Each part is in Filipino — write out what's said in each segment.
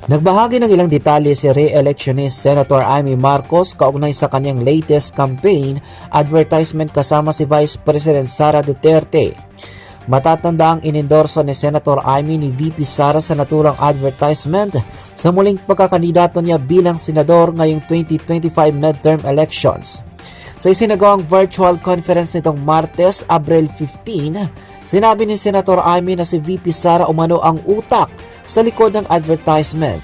Nagbahagi ng ilang detalye si re-electionist Senator Amy Marcos kaugnay sa kanyang latest campaign advertisement kasama si Vice President Sara Duterte. Matatanda ang inendorso ni Senator Amy ni VP Sara sa naturang advertisement sa muling pagkakandidato niya bilang senador ngayong 2025 midterm elections. Sa isinagawang virtual conference nitong Martes, Abril 15, sinabi ni Senator Amy na si VP Sara umano ang utak sa likod ng advertisement.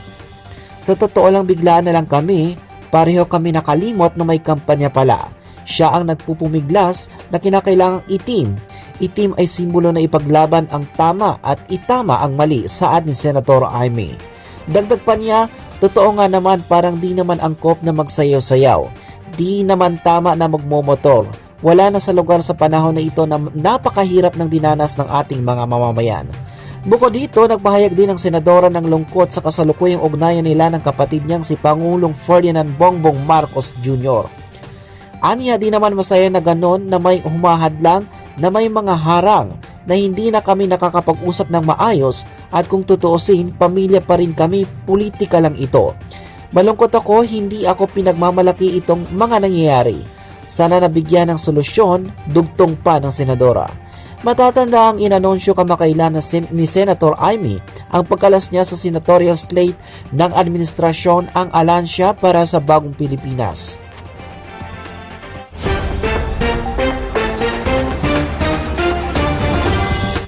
Sa totoo lang biglaan na lang kami, pareho kami nakalimot na may kampanya pala. Siya ang nagpupumiglas na kinakailangang itim. Itim ay simbolo na ipaglaban ang tama at itama ang mali, saad ni Senator Amy. Dagdag pa niya, totoo nga naman parang di naman angkop na magsayaw-sayaw. Di naman tama na magmomotor. Wala na sa lugar sa panahon na ito na napakahirap ng dinanas ng ating mga mamamayan. Bukod dito, nagpahayag din ang senadora ng lungkot sa kasalukuyang ugnayan nila ng kapatid niyang si Pangulong Ferdinand Bongbong Marcos Jr. Aniya di naman masaya na ganon na may humahadlang na may mga harang na hindi na kami nakakapag-usap ng maayos at kung tutuusin, pamilya pa rin kami, politika lang ito. Malungkot ako, hindi ako pinagmamalaki itong mga nangyayari. Sana nabigyan ng solusyon, dugtong pa ng senadora. Matatanda ang inanunsyo kamakailan ni Senator Amy ang pagkalas niya sa senatorial slate ng administrasyon ang Alansya para sa Bagong Pilipinas.